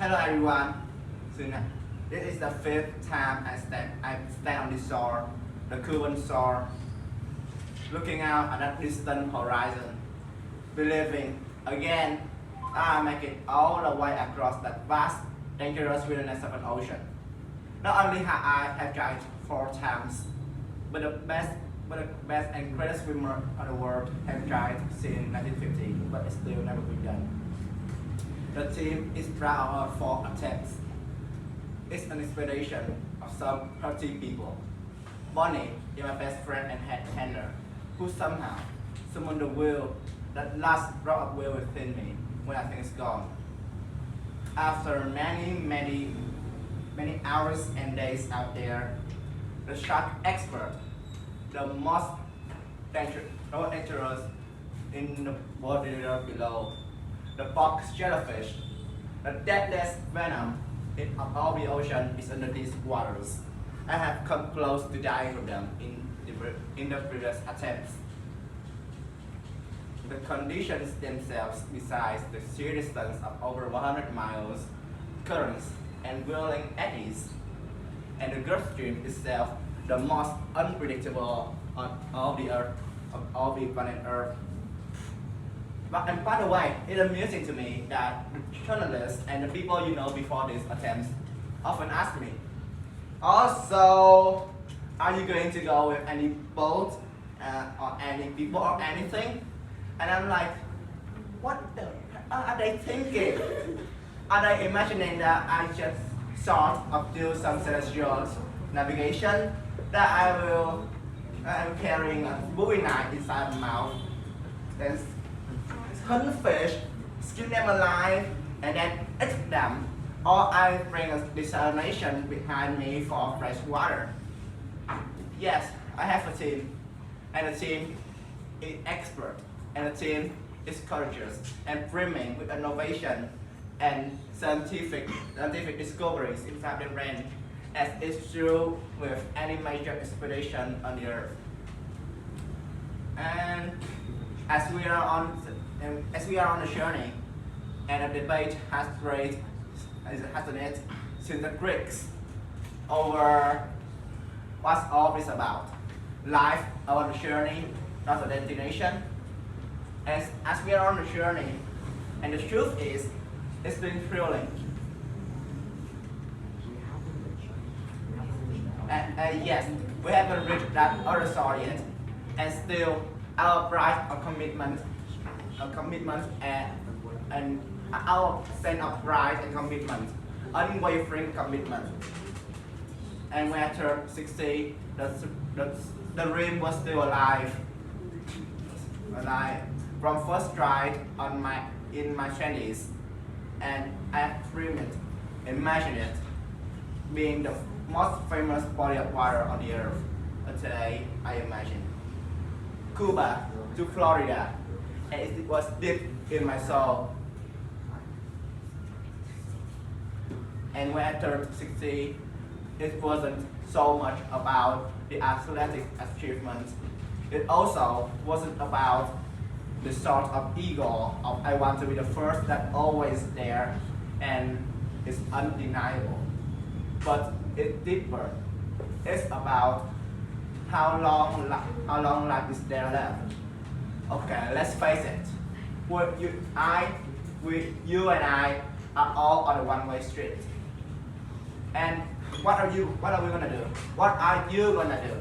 Hello everyone. So now, this is the fifth time I stand on this shore, the Cuban shore, looking out at that distant horizon, believing again I make it all the way across that vast, dangerous wilderness of an ocean. Not only have I have tried 4 times, but the best and greatest swimmer in the world have tried since 1950, but it's still never been done. The team is proud of 4 attempts. It's an expedition of some 30 people. Bonnie is my best friend and head handler, who somehow summoned the will, that last drop of will within me when I think it's gone. After many hours and days out there, the shark expert, the most dangerous in the water below, the box jellyfish, the deadliest venom of all the ocean is under these waters. I have come close to dying of them in the previous attempts. The conditions themselves, besides the sheer distance of over 100 miles, currents and whirling eddies, and the Gulf Stream itself, the most unpredictable on all the earth, of all the planet Earth. And by the way, it's amusing to me that the journalists and the people you know before these attempts often ask me, also, are you going to go with any boat or any people or anything? And I'm like, what the are they thinking? Are they imagining that I just sort of do some celestial navigation, that I'm carrying a Bowie knife inside my mouth, then hunt fish, skin them alive, and then eat them, or I bring a desalination behind me for fresh water? Yes, I have a team, and the team is expert, and the team is courageous and brimming with innovation and scientific discoveries inside the range, as is true with any major expedition on the earth. And as we are on the journey, and the debate has raged, hasn't it, since the Greeks over what's all this about. Life on the journey, not a destination. As we are on the journey, and the truth is, it's been thrilling. Yes, we haven't reached that other side yet, and still our pride of commitment and our sense of pride and commitment, unwavering commitment. And when I turned 60, the dream was still alive. From first try in my 20s, and I dreamed it, imagined it, being the most famous body of water on the earth. But today, I imagine Cuba to Florida, and it was deep in my soul. And when I turned 60, it wasn't so much about the athletic achievements. It also wasn't about the sort of ego of I want to be the first that's always there and it's undeniable. But it's deeper. It's about how long life is there left. Okay, let's face it. You and I are all on a one-way street. And what are we gonna do? What are you gonna do?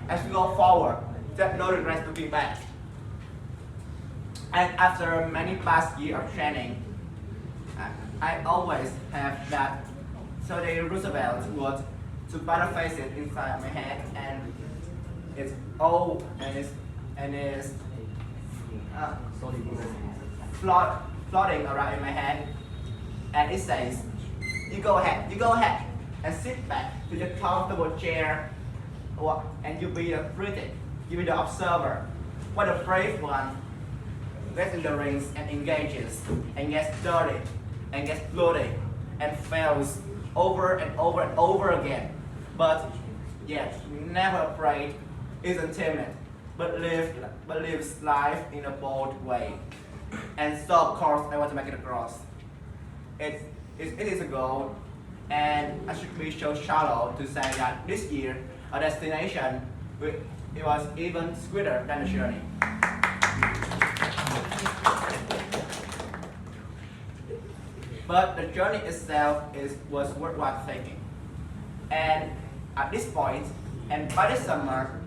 As we go forward, there's no regrets looking back. And after many past years of training, I always have that Theodore Roosevelt quote to paraphrase it inside my head, and it's all and it's floating around in my head, and it says, you go ahead, and sit back to your comfortable chair, and you be the critic, you be the observer. What a brave one gets in the rings and engages, and gets dirty, and gets bloody, and fails over and over and over again. But yet, never afraid, isn't timid, but lives life in a bold way. And so, of course, I want to make it across. It's it is a goal, and I should be so shallow to say that this year our destination it was even sweeter than the journey. But the journey itself was worthwhile taking. And at this point, and by this summer,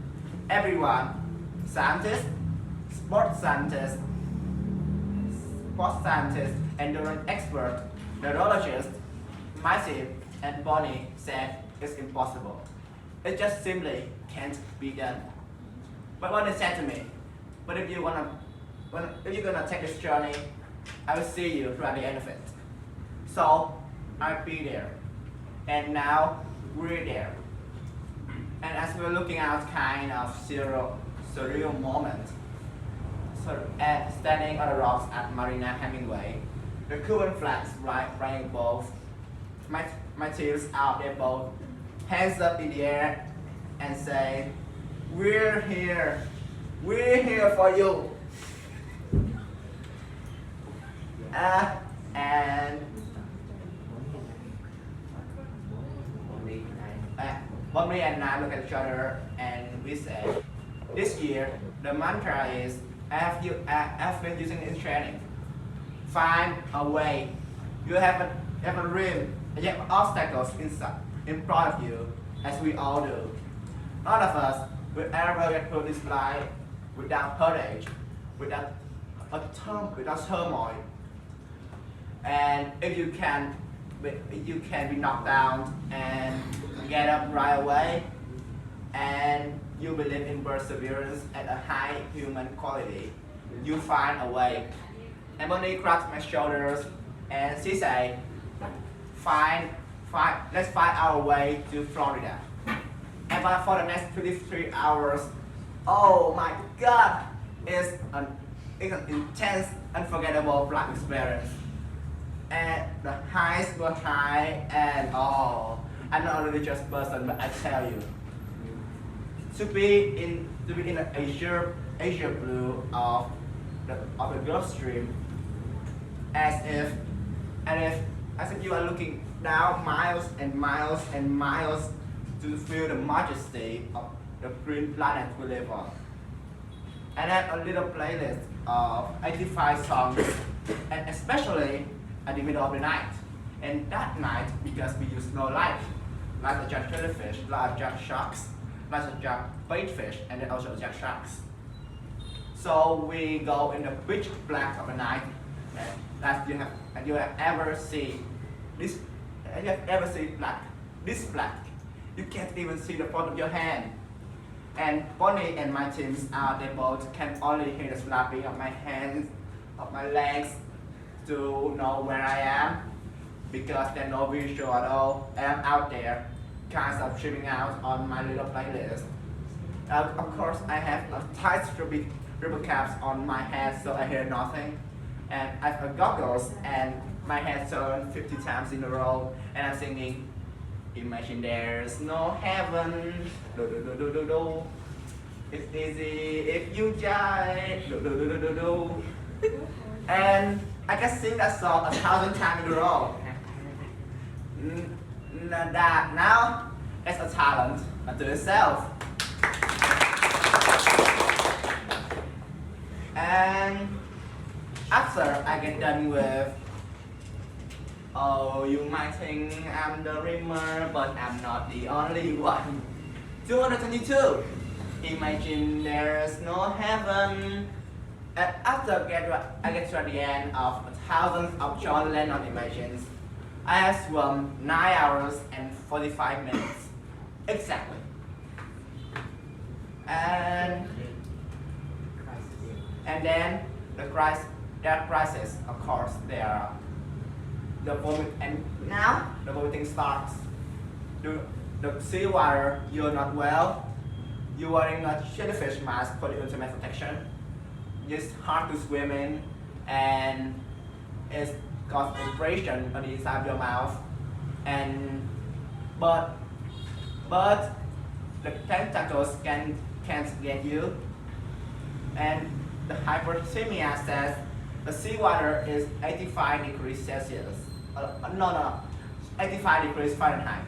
everyone, scientists, sports scientists, endurance experts, neurologists, myself, and Bonnie said it's impossible. It just simply can't be done. But Bonnie said to me, but if you're gonna take this journey, I will see you through at the end of it. So I'll be there. And now we're there. And as we're looking at kind of surreal moment, standing on the rocks at Marina Hemingway, the Cuban flags flying above, my tears out there both, hands up in the air and say, we're here for you. And Bonnie and I look at each other and we said, this year the mantra is, I've been using it in training. Find a way. You have a dream, and you have obstacles in front of you, as we all do. None of us will ever get through this life without heartache, without turmoil. And if you can be knocked down and get up right away, and you believe in perseverance and a high human quality, you find a way. And Bonnie cracked my shoulders and she said, let's find our way to Florida. And for the next 23 hours, oh my God, it's an intense, unforgettable flight experience. And the highs were high, and oh, I'm not a religious person, but I tell you, to be in the Asia blue of the Gulf Stream, as if you are looking down miles and miles and miles to feel the majesty of the green planet we live on. And then a little playlist of 85 songs, and especially at the middle of the night. And that night, because we use no light, like the jack jellyfish, like jack sharks, like the jack baitfish, and then also jack sharks. So we go in the pitch black of the night, and you have ever seen this, and you have ever seen this black. You can't even see the front of your hand. And Bonnie and my teams out there both can only hear the slapping of my hands, of my legs, to know where I am, because there's no visual at all, and I'm out there, kind of tripping out on my little playlist. Of course, I have a tight rubber caps on my head, so I hear nothing, and I have goggles, and my head turned 50 times in a row, and I'm singing, imagine there's no heaven, do do do do do do. It's easy if you try, do do do do do do. And I can sing that song 1,000 times in a row. Now, it's a talent unto itself. And after I get done with, oh, you might think I'm the dreamer, but I'm not the only one. 222. Imagine there's no heaven. And after I get to the end of thousands of John Lennon images, I have swum 9 hours and 45 minutes. Exactly. And then that crisis, of course, there. The vomiting starts. The seawater, you're not well. You're wearing a jellyfish mask for the ultimate protection. It's hard to swim in, and it's got vibration on the inside of your mouth. But the tentacles can't get you. And the hypothermia says the seawater is 85 degrees Celsius. no, 85 degrees Fahrenheit.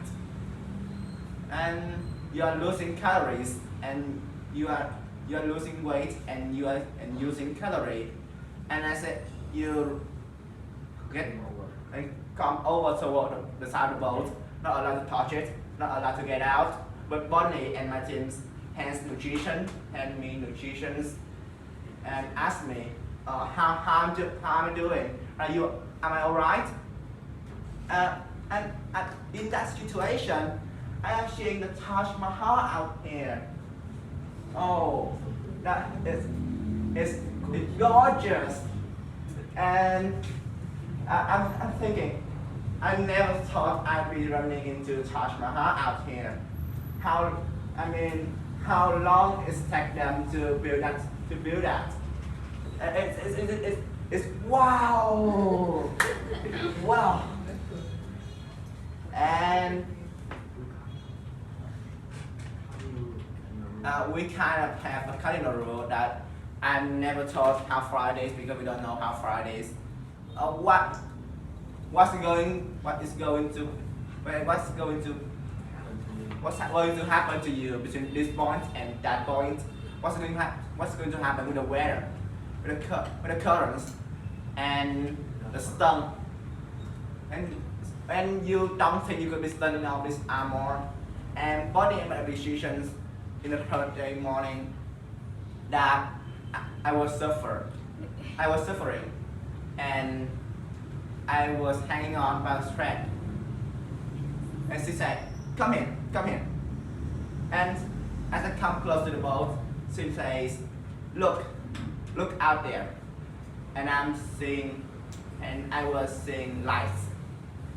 And you are losing calories, and you are losing weight, and you are using calorie. And I said, you get and come over toward the side of the boat, not allowed to touch it, not allowed to get out. But Bonnie and my teams hand me nutrition, and asked me how I'm doing. Am I alright? And in that situation, I am seeing the Taj Mahal out here. Oh, that is it's gorgeous. And I'm thinking, I never thought I'd be running into Taj Mahal out here. How long it take them to build that? It's wow, wow. And we kind of have a cardinal rule that I never taught how Fridays because we don't know how Fridays. What's going to happen to you between this point and that point? What's going to happen with the weather, with the currents, and the storm? And you don't think you could be standing on this armor, and body and my decisions in the third day morning that I was suffering, and I was hanging on by a thread. And she said, come here. And as I come close to the boat, she says, look out there. And I was seeing lights.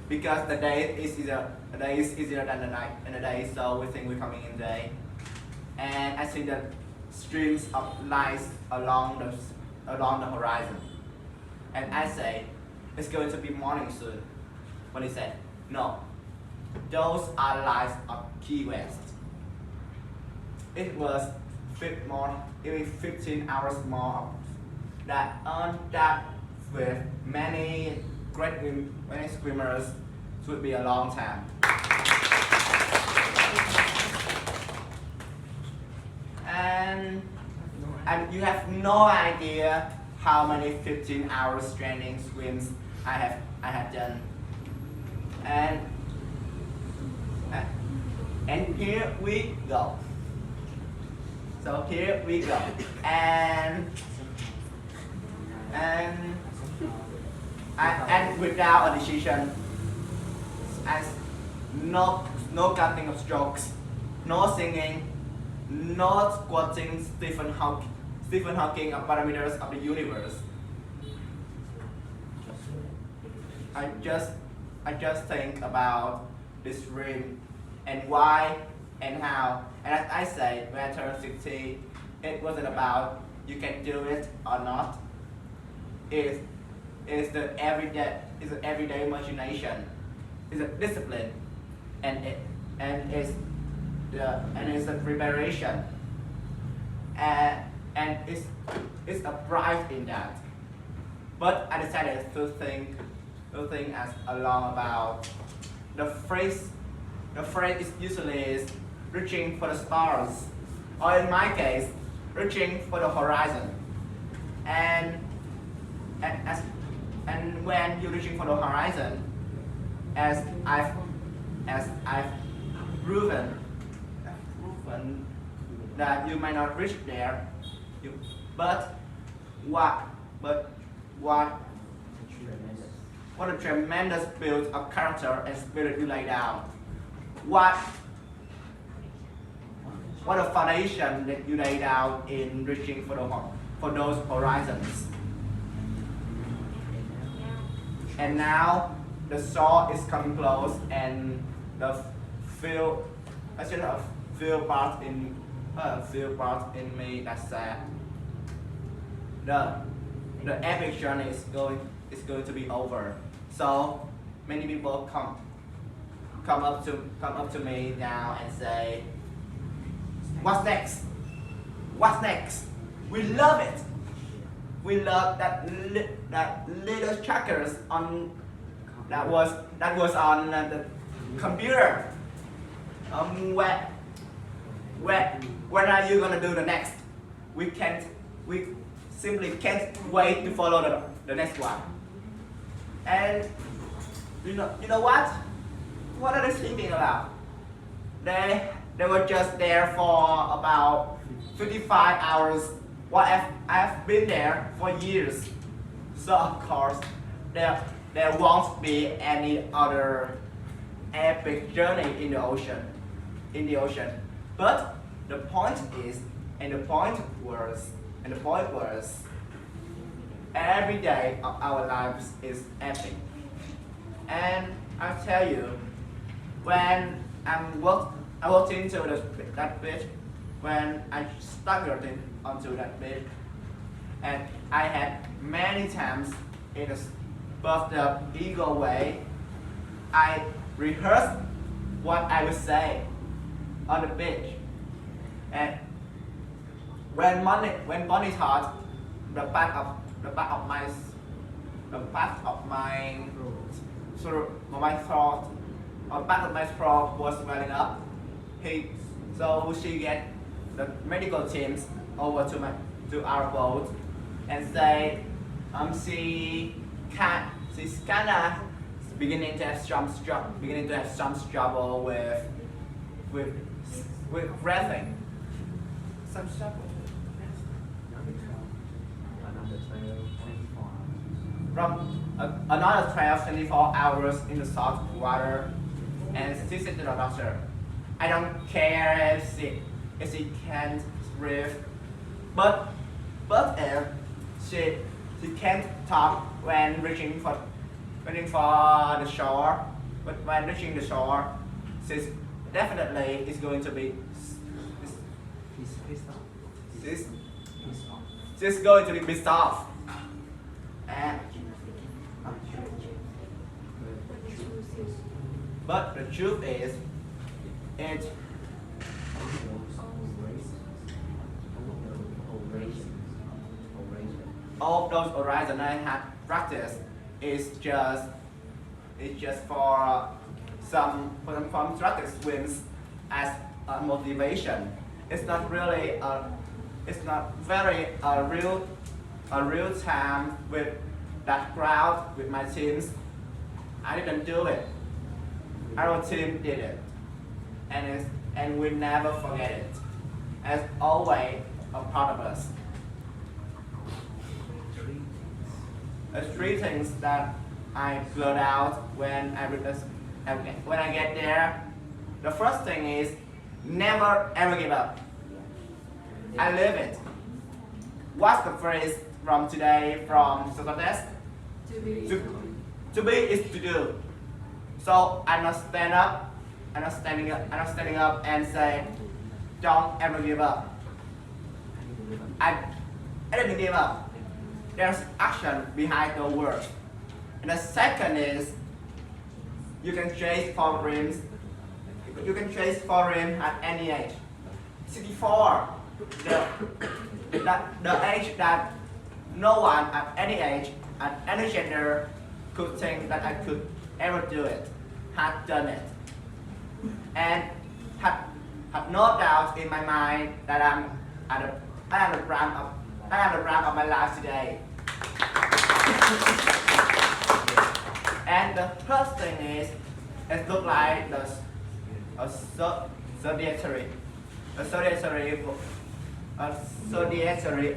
Because the day is easier than the night and the day, so we think we're coming in day. And I see the streams of lights along the horizon. And I say, it's going to be morning soon. But he said, no, those are lights of Key West. It was 15 hours more that on that with many swimmers would be a long time. And you have no idea how many 15 hours stranding swims I have done. And here we go. So here we go. And without a decision, as no cutting of strokes, no singing, no quoting Stephen Hawking of parameters of the universe. I just think about this dream and why and how. And as I say, when I turned 60, it wasn't about you can do it or not. It's the everyday imagination. It's a discipline, and it's the preparation, and it's a pride in that. But I decided to think as along about the phrase. The phrase usually is reaching for the stars, or in my case, reaching for the horizon. And when you're reaching for the horizon, as I've proven that you might not reach there, but what a tremendous build of character and spirit you lay down. What a foundation that you lay down in reaching for those horizons. And now the shore is coming close, and the feel part in me that said the epic journey is going to be over. So many people come up to me now and say, what's next? What's next? We love it. We love that little checkers on that was on the computer. Where, when are you gonna do the next? We simply can't wait to follow the next one. And you know what? What are they thinking about? They were just there for about 55 hours. Well, I've been there for years. So of course, there won't be any other epic journey in the ocean. But the point was, every day of our lives is epic. And I'll tell you, when I walked into that beach, when I staggered onto that beach, and I had many times in a buffed up ego way, I rehearsed what I would say on the beach. And when Bonnie thought the back of my throat, or back of my throat was swelling up, so she get the medical teams over to our boat and say she's kinda beginning to have some trouble with breathing. Some trouble. From another 24 hours in the salt water, and she said to the doctor, I don't care if she can't breathe, but if she can't talk when reaching for the shore, but when reaching the shore, she's definitely is going to be she's going to be pissed off. And but the truth is, all those horizons I had practiced is just for some strategic swims as a motivation. It's not really a real time with that crowd with my teams. I didn't do it. Our team did it, and we never forget it. As always, a part of us. There's three things that I blurt out when I get there. The first thing is never ever give up. I live it. What's the phrase from today from Socrates? To be is to do. So I'm not standing up and say, don't ever give up. I didn't give up. There's action behind the words. And the second is, you can chase for dreams. You can chase for dreams at any age. 64, the age that no one at any age, at any gender, could think that I could ever do it, had done it, and had no doubt in my mind that I am the brand of my life today. And the first thing is, it looks like a zodiac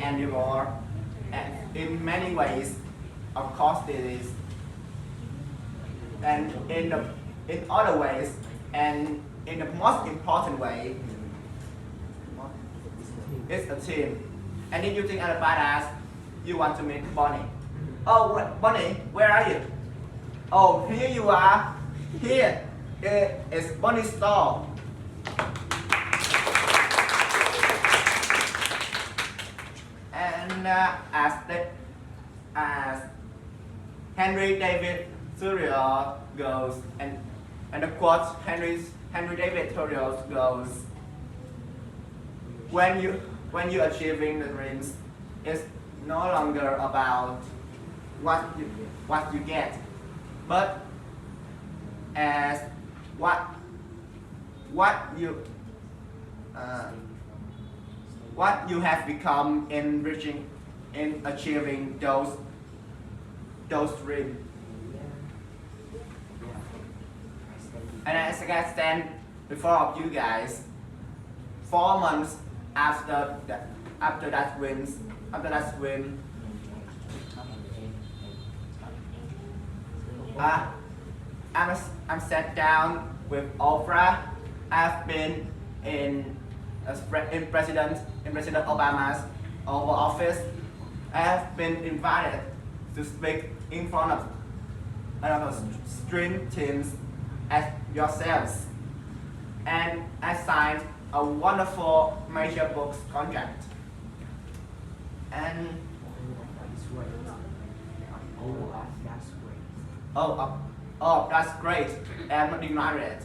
animal, and in many ways, of course it is, and in other ways, and in the most important way, it's a team. And if you think I'm a badass, you want to meet Bonnie. Oh, Bonnie, where are you? Oh, here you are. Here is Bonnie's store. And as Henry David Thoreau goes, and the quote Henry David Thoreau goes, when you achieving the dreams, it's no longer about what you get, but as what you what you have become in reaching, in achieving those dreams. And as I stand before of you guys, 4 months after that swim, I'm sat down with Oprah. I've been in President Obama's Oval Office. I have been invited to speak in front of stream teams as yourselves, and I signed a wonderful major books contract. And that's great. I'm not denying it,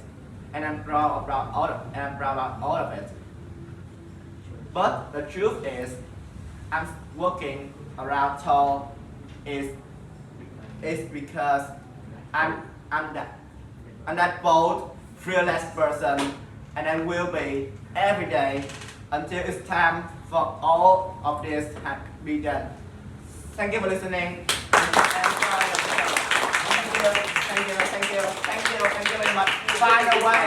and I'm proud about all of it. But the truth is, I'm working around tall is because I'm that bold, fearless person, and I will be every day until it's time for all of this to be done. Thank you for listening. Thank you very much. By the way,